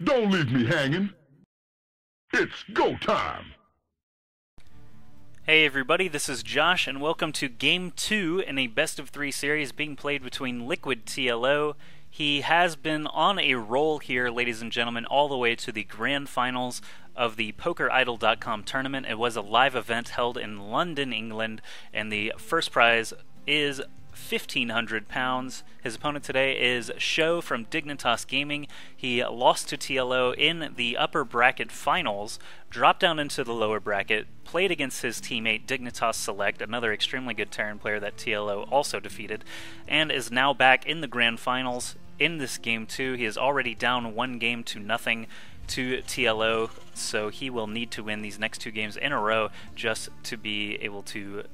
Don't leave me hanging. It's go time. Hey everybody, this is Josh, and welcome to Game 2 in a best-of-3 series being played between Liquid TLO. He has been on a roll here, ladies and gentlemen, all the way to the grand finals of the PokerIdol.com tournament. It was a live event held in London, England, and the first prize is £1,500. His opponent today is SjoW from Dignitas Gaming. He lost to TLO in the upper bracket finals, dropped down into the lower bracket, played against his teammate Dignitas Select, another extremely good Terran player that TLO also defeated, and is now back in the grand finals in this game 2. He is already down 1-0 to TLO, so he will need to win these next 2 games in a row just to be able to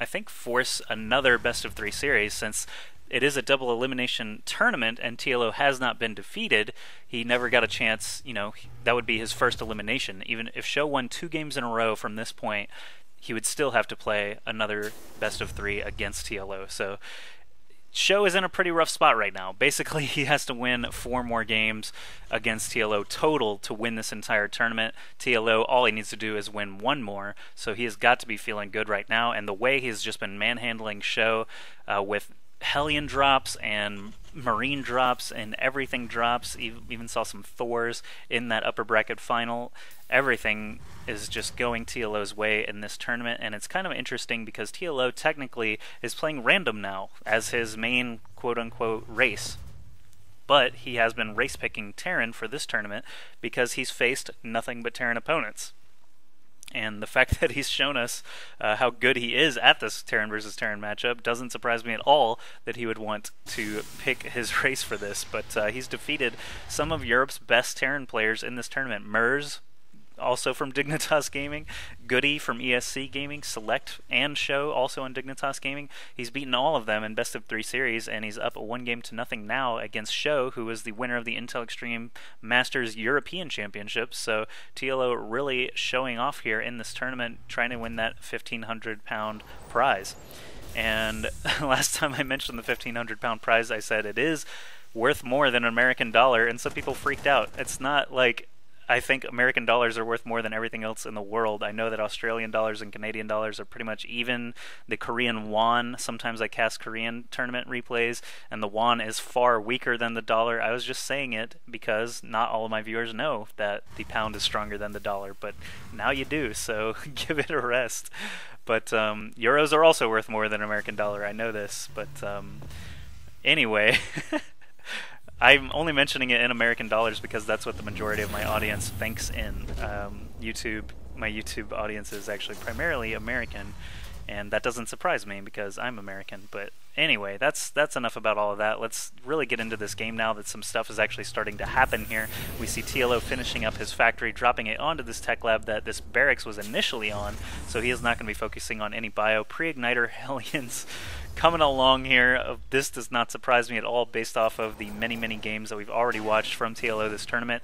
I think force another best-of-3 series, since it is a double elimination tournament and TLO has not been defeated. He never got a chance, that would be his first elimination. Even if SjoW won 2 games in a row from this point, he would still have to play another best-of-3 against TLO. So SjoW is in a pretty rough spot right now. Basically, he has to win 4 more games against TLO total to win this entire tournament. TLO, all he needs to do is win 1 more, so he has got to be feeling good right now. And the way he's just been manhandling SjoW with Hellion drops and Marine drops and everything drops, even saw some Thors in that upper bracket final. Everything is just going TLO's way in this tournament, and it's kind of interesting because TLO technically is playing random now as his main quote-unquote race. But he has been race-picking Terran for this tournament because he's faced nothing but Terran opponents. And the fact that he's shown us how good he is at this Terran versus Terran matchup doesn't surprise me at all that he would want to pick his race for this. But he's defeated some of Europe's best Terran players in this tournament. Mers, also from Dignitas Gaming, Goody from ESC Gaming, Select and SjoW, also in Dignitas Gaming. He's beaten all of them in best-of-3 series, and he's up 1-0 now against SjoW, who is the winner of the Intel Extreme Masters European Championship. So TLO really showing off here in this tournament, trying to win that £1,500 prize. And last time I mentioned the £1,500 prize, I said it is worth more than an American dollar, and some people freaked out. It's not like I think American dollars are worth more than everything else in the world. I know that Australian dollars and Canadian dollars are pretty much even. The Korean won, sometimes I cast Korean tournament replays, and the won is far weaker than the dollar. I was just saying it because not all of my viewers know that the pound is stronger than the dollar, but now you do, so give it a rest. But euros are also worth more than an American dollar. I know this, but anyway. I'm only mentioning it in American dollars because that's what the majority of my audience thinks in YouTube. My YouTube audience is actually primarily American, and that doesn't surprise me because I'm American. But anyway, that's enough about all of that. Let's really get into this game now that some stuff is actually starting to happen here. We see TLO finishing up his factory, dropping it onto this tech lab that this barracks was initially on, so he is not going to be focusing on any bio. Pre-igniter Hellions coming along here. This does not surprise me at all based off of the many games that we've already watched from TLO this tournament.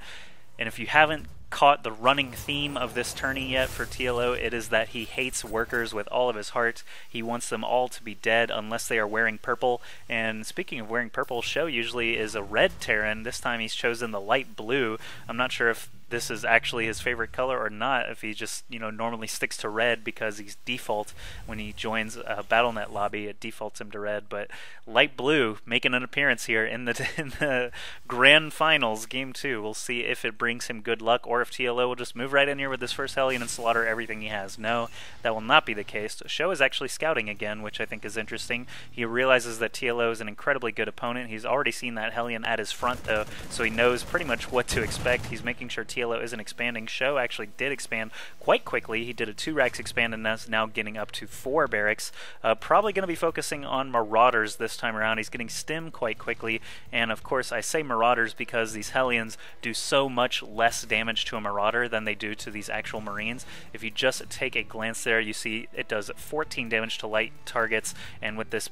And if you haven't caught the running theme of this tourney yet for TLO, it is that he hates workers with all of his heart. He wants them all to be dead unless they are wearing purple. And speaking of wearing purple, SjoW usually is a red Terran. This time he's chosen the light blue. I'm not sure if this is actually his favorite color or not, if he just normally sticks to red because he's default when he joins a BattleNet lobby, it defaults him to red. But light blue making an appearance here in the grand finals, game 2. We'll see if it brings him good luck or if TLO will just move right in here with this first Hellion and slaughter everything he has. No, that will not be the case. SjoW is actually scouting again, which I think is interesting. He realizes that TLO is an incredibly good opponent. He's already seen that Hellion at his front though, so he knows pretty much what to expect. He's making sure TLO isn't expanding. SjoW actually did expand quite quickly. He did a 2 racks expand and that's now getting up to 4 barracks. Probably going to be focusing on Marauders this time around. He's getting stim quite quickly, and of course I say Marauders because these Hellions do so much less damage to a Marauder than they do to these actual Marines. If you just take a glance there, you see it does 14 damage to light targets, and with this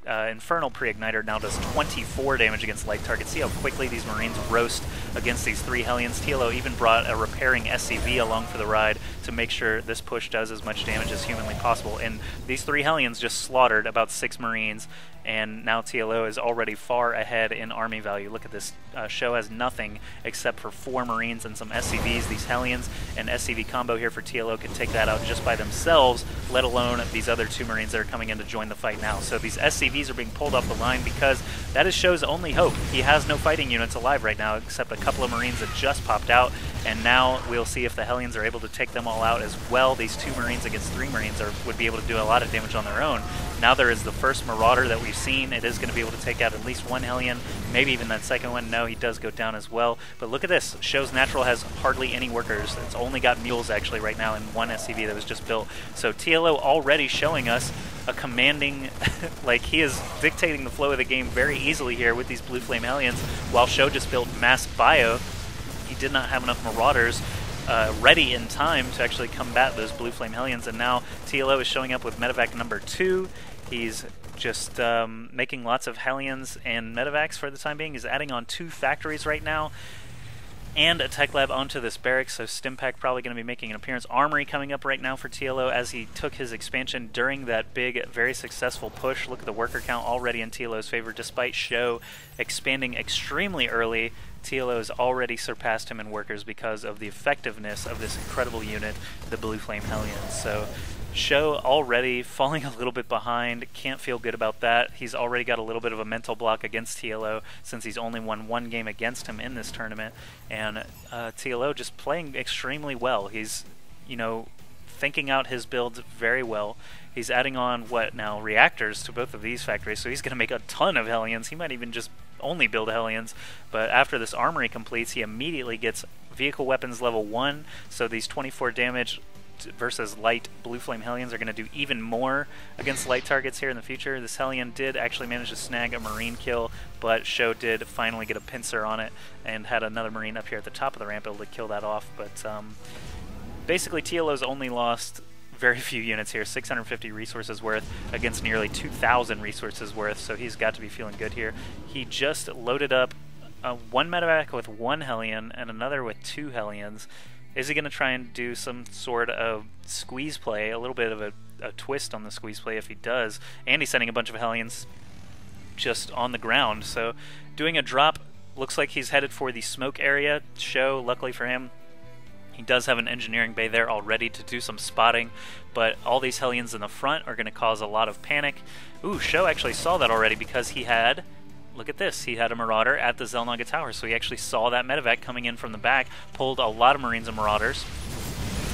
Infernal Pre-Igniter now does 24 damage against light targets. See how quickly these Marines roast against these 3 Hellions. TLO even brought a repairing SCV along for the ride to make sure this push does as much damage as humanly possible. And these 3 Hellions just slaughtered about 6 Marines, and now TLO is already far ahead in army value. Look at this. SjoW has nothing except for 4 Marines and some SCVs. These Hellions and SCV combo here for TLO can take that out just by themselves, let alone these other 2 Marines that are coming in to join the fight now. So these SCVs are being pulled off the line because that is SjoW's only hope. He has no fighting units alive right now except a couple of Marines that just popped out, and now we'll see if the Hellions are able to take them all out as well. These 2 Marines against 3 Marines would be able to do a lot of damage on their own. Now there is the first Marauder that we've seen. It is going to be able to take out at least 1 Hellion, maybe even that second one. No, he does go down as well. But look at this. SjoW's Natural has hardly any workers. It's only got mules actually right now and 1 SCV that was just built. So TLO already showing us a commanding, like he is dictating the flow of the game very easily here with these Blue Flame Hellions, while SjoW just built mass bio. He did not have enough Marauders ready in time to actually combat those Blue Flame Hellions, and now TLO is showing up with medevac number 2. He's just making lots of Hellions and medevacs for the time being. He's adding on 2 factories right now and a tech lab onto this barracks, so Stimpack probably going to be making an appearance. Armory coming up right now for TLO as he took his expansion during that big, very successful push. Look at the worker count already in TLO's favor, despite SjoW expanding extremely early. TLO has already surpassed him in workers because of the effectiveness of this incredible unit, the Blue Flame Hellions. So SjoW already falling a little bit behind, can't feel good about that. He's already got a little bit of a mental block against TLO since he's only won 1 game against him in this tournament, and TLO just playing extremely well. He's, you know, thinking out his builds very well. He's adding on, what now, reactors to both of these factories, so he's going to make a ton of Hellions. He might even just only build Hellions, but after this armory completes, he immediately gets vehicle weapons level 1, so these 24 damage versus light Blue Flame Hellions are going to do even more against light targets here in the future. This Hellion did actually manage to snag a Marine kill, but SjoW did finally get a pincer on it and had another Marine up here at the top of the ramp able to kill that off. But basically TLO's only lost very few units here, 650 resources worth against nearly 2,000 resources worth, so he's got to be feeling good here. He just loaded up 1 medevac with 1 Hellion and another with 2 Hellions. Is he going to try and do some sort of squeeze play, a little bit of a twist on the squeeze play if he does? And he's sending a bunch of Hellions just on the ground. So doing a drop, looks like he's headed for the smoke area. SjoW, luckily for him, he does have an engineering bay there already to do some spotting, but all these Hellions in the front are going to cause a lot of panic. Ooh, SjoW actually saw that already because he had... Look at this, he had a Marauder at the Xel'Naga Tower, so he actually saw that medevac coming in from the back, pulled a lot of Marines and Marauders.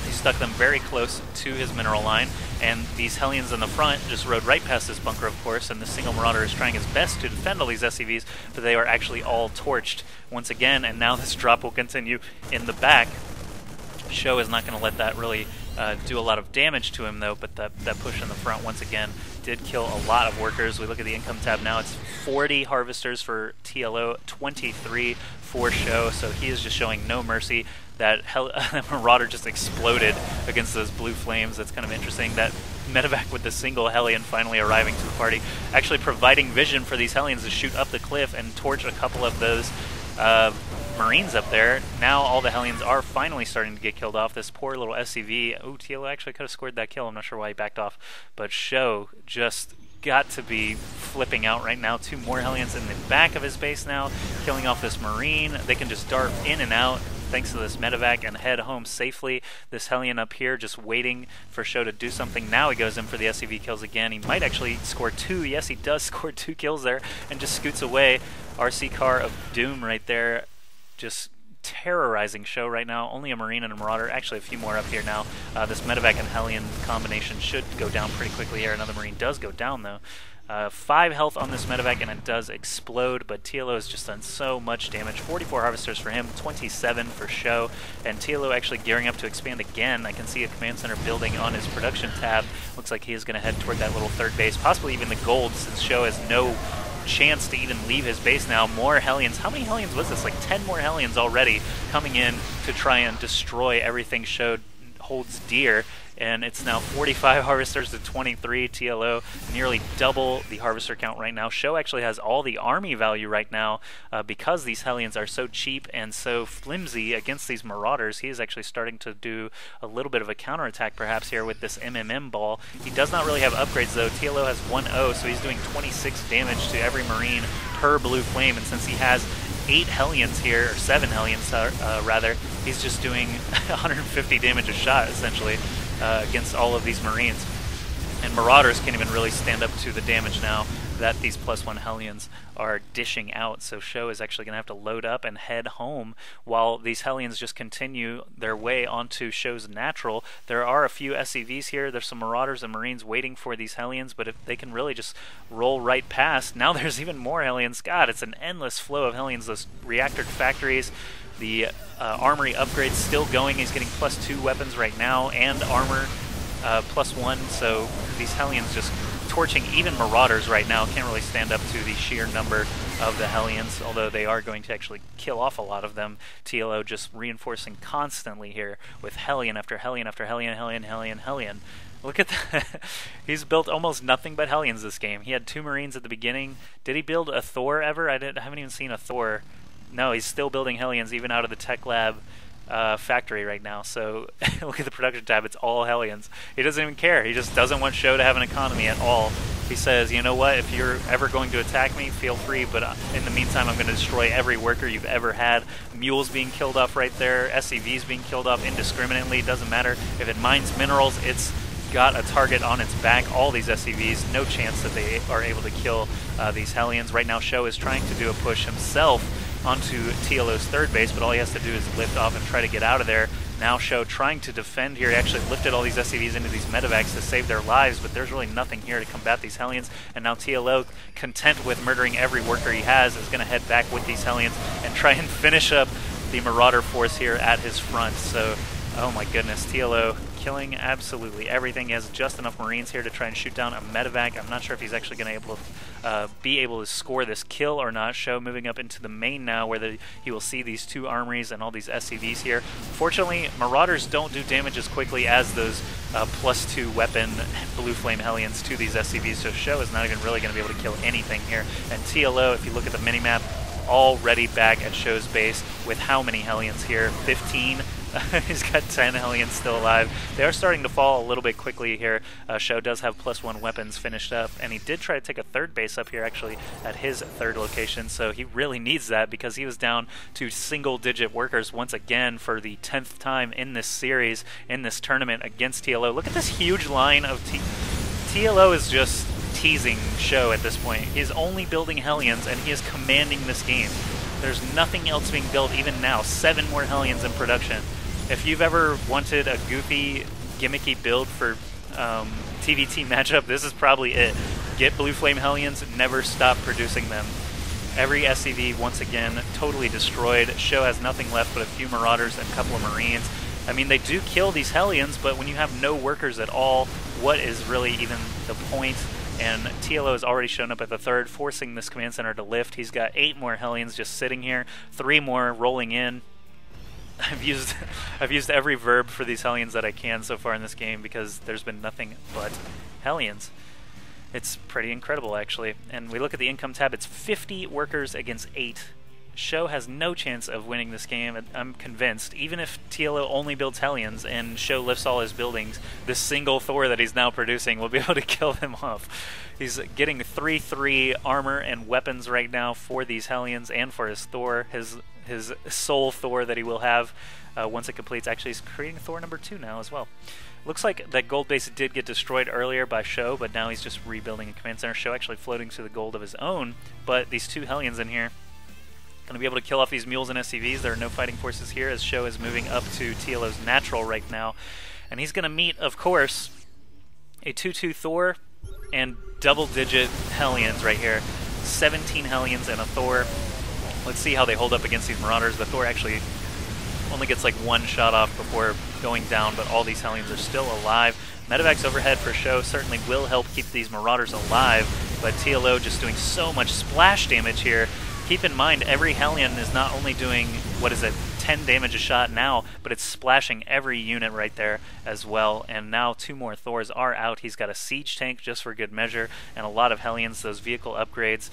He stuck them very close to his mineral line, and these Hellions in the front just rode right past this bunker, of course, and the single Marauder is trying his best to defend all these SCVs, but they are actually all torched once again, and now this drop will continue in the back. SjoW is not going to let that really do a lot of damage to him, though, but that push in the front, once again, did kill a lot of workers. We look at the income tab now, it's 40 harvesters for TLO, 23 for SjoW, so he is just showing no mercy. That Marauder just exploded against those blue flames. That's kind of interesting. That medevac with the single Hellion finally arriving to the party, actually providing vision for these Hellions to shoot up the cliff and torch a couple of those Marines up there. Now all the Hellions are finally starting to get killed off. This poor little SCV. Oh, TLO actually could have scored that kill. I'm not sure why he backed off. But SjoW just got to be flipping out right now. 2 more Hellions in the back of his base now, killing off this Marine. They can just dart in and out thanks to this medevac and head home safely. This Hellion up here just waiting for SjoW to do something. Now he goes in for the SCV kills again. He might actually score 2. Yes, he does score 2 kills there and just scoots away. RC car of doom right there, just terrorizing SjoW right now. Only a Marine and a Marauder. Actually, a few more up here now. This medevac and Hellion combination should go down pretty quickly here. Another Marine does go down, though. 5 health on this medevac, and it does explode, but TLO has just done so much damage. 44 harvesters for him, 27 for SjoW, and TLO actually gearing up to expand again. I can see a command center building on his production tab. Looks like he is going to head toward that little third base, possibly even the gold, since SjoW has no chance to even leave his base now. More Hellions. How many Hellions was this? Like 10 more Hellions already coming in to try and destroy everything SjoW holds dear and it's now 45 harvesters to 23. TLO nearly double the harvester count right now. SjoW actually has all the army value right now because these Hellions are so cheap and so flimsy against these Marauders. He is actually starting to do a little bit of a counterattack perhaps here with this MMM ball. He does not really have upgrades though. TLO has 1-0, so he's doing 26 damage to every Marine per blue flame, and since he has 8 Hellions here, or 7 Hellions rather, he's just doing 150 damage a shot essentially against all of these Marines. And Marauders can't even really stand up to the damage now that these +1 Hellions are dishing out. So SjoW is actually going to have to load up and head home while these Hellions just continue their way onto SjoW's natural. There are a few SCVs here. There's some Marauders and Marines waiting for these Hellions, but if they can really just roll right past. Now there's even more Hellions. God, it's an endless flow of Hellions. Those reactor factories, the armory upgrades still going. He's getting +2 weapons right now and armor +1, so these Hellions just torching even Marauders right now. Can't really stand up to the sheer number of the Hellions, although they are going to actually kill off a lot of them. TLO just reinforcing constantly here with Hellion after Hellion after Hellion, Hellion. Look at that. He's built almost nothing but Hellions this game. He had 2 Marines at the beginning. Did he build a Thor ever? I haven't even seen a Thor. No, he's still building Hellions even out of the tech lab factory right now. So look at the production tab, it's all Hellions. He doesn't even care. He just doesn't want SjoW to have an economy at all. He says, you know what, if you're ever going to attack me, feel free, but in the meantime I'm going to destroy every worker you've ever had. Mules being killed off right there, SCVs being killed off indiscriminately, doesn't matter. If it mines minerals, it's got a target on its back. All these SCVs, no chance that they are able to kill these Hellions. Right now SjoW is trying to do a push himself onto TLO's third base, but all he has to do is lift off and try to get out of there. Now SjoW trying to defend here. He actually lifted all these SCVs into these medevacs to save their lives, but there's really nothing here to combat these Hellions. And now TLO, content with murdering every worker he has, is going to head back with these Hellions and try and finish up the Marauder force here at his front. So, oh my goodness, TLO killing absolutely everything. He has just enough Marines here to try and shoot down a medevac. I'm not sure if he's actually going to be able to score this kill or not. SjoW moving up into the main now, where he will see these 2 armories and all these SCVs here. Fortunately, Marauders don't do damage as quickly as those +2 weapon blue flame Hellions to these SCVs, so SjoW is not even really going to be able to kill anything here. And TLO, if you look at the minimap, already back at SjoW's base with how many Hellions here? 15? He's got 10 Hellions still alive. They are starting to fall a little bit quickly here. SjoW does have +1 weapons finished up, and he did try to take a third base up here actually at his third location, so he really needs that because he was down to single-digit workers once again for the 10th time in this series, in this tournament against TLO. Look at this huge line of TLO is just teasing SjoW at this point. He's only building Hellions, and he is commanding this game. There's nothing else being built even now. 7 more Hellions in production. If you've ever wanted a goofy, gimmicky build for TVT matchup, this is probably it. Get Blue Flame Hellions, never stop producing them. Every SCV, once again, totally destroyed. SjoW has nothing left but a few Marauders and a couple of Marines. I mean, they do kill these Hellions, but when you have no workers at all, what is really even the point? And TLO has already shown up at the third, forcing this command center to lift. He's got 8 more Hellions just sitting here, 3 more rolling in. I've used every verb for these Hellions that I can so far in this game because there's been nothing but Hellions. It's pretty incredible, actually. And we look at the income tab, it's 50 workers against 8. SjoW has no chance of winning this game, I'm convinced. Even if TLO only builds Hellions and SjoW lifts all his buildings, this single Thor that he's now producing will be able to kill them off. He's getting 3/3 armor and weapons right now for these Hellions and for his Thor, his soul Thor that he will have once it completes. Actually, he's creating Thor number 2 now as well. Looks like that gold base did get destroyed earlier by SjoW, but now he's just rebuilding a command center. SjoW actually floating to the gold of his own, but these 2 Hellions in here going to be able to kill off these mules and SCVs. There are no fighting forces here as SjoW is moving up to TLO's natural right now. And he's going to meet, of course, a 2/2 Thor and double-digit Hellions right here. 17 Hellions and a Thor. Let's see how they hold up against these Marauders. The Thor actually only gets like 1 shot off before going down, but all these Hellions are still alive. Medevacs overhead for SjoW certainly will help keep these Marauders alive, but TLO just doing so much splash damage here. Keep in mind, every Hellion is not only doing, what is it, 10 damage a shot now, but it's splashing every unit right there as well. And now 2 more Thors are out. He's got a siege tank just for good measure, and a lot of Hellions, those vehicle upgrades,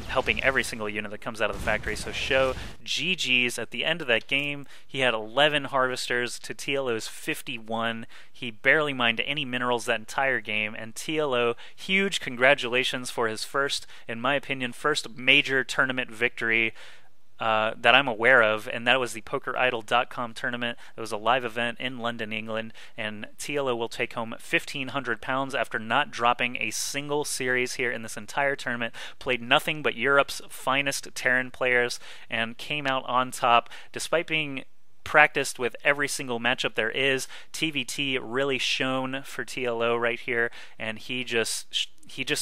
helping every single unit that comes out of the factory. So SjoW, GG's. At the end of that game, he had 11 harvesters to TLO's 51. He barely mined any minerals that entire game, and TLO, huge congratulations for his first, in my opinion, first major tournament victory that I'm aware of, and that was the PokerIdol.com tournament. It was a live event in London, England, and TLO will take home £1,500 after not dropping a single series here in this entire tournament, played nothing but Europe's finest Terran players, and came out on top despite being practiced with every single matchup there is. TVT really shone for TLO right here, and he just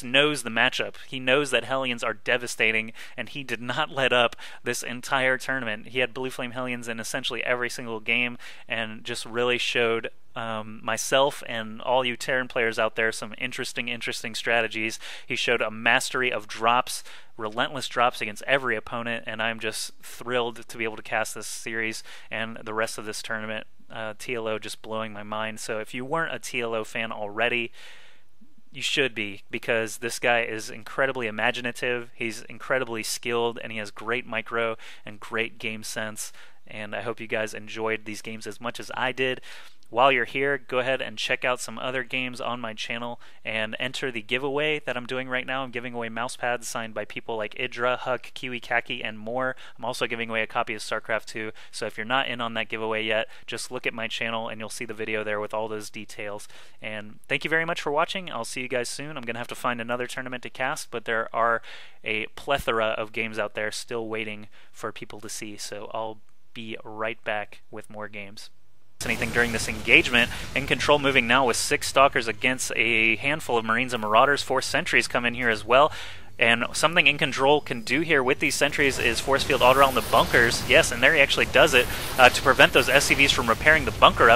knows the matchup. He knows that Hellions are devastating, and he did not let up this entire tournament. He had Blue Flame Hellions in essentially every single game, and just really showed myself and all you Terran players out there some interesting strategies. He showed a mastery of drops, relentless drops against every opponent, and I'm just thrilled to be able to cast this series and the rest of this tournament. TLO just blowing my mind. So if you weren't a TLO fan already, you should be, because this guy is incredibly imaginative, he's incredibly skilled, and he has great micro and great game sense. And I hope you guys enjoyed these games as much as I did. While you're here, go ahead and check out some other games on my channel and enter the giveaway that I'm doing right now. I'm giving away mouse pads signed by people like Idra, Huck, Kiwi Kaki, and more. I'm also giving away a copy of StarCraft 2, so if you're not in on that giveaway yet, just look at my channel and you'll see the video there with all those details. And thank you very much for watching. I'll see you guys soon. I'm going to have to find another tournament to cast, but there are a plethora of games out there still waiting for people to see, so I'll be right back with more games. Anything during this engagement. In control moving now with 6 Stalkers against a handful of Marines and Marauders. 4 Sentries come in here as well. And something In Control can do here with these sentries is force field all around the bunkers. Yes, and there he actually does it to prevent those SCVs from repairing the bunker up.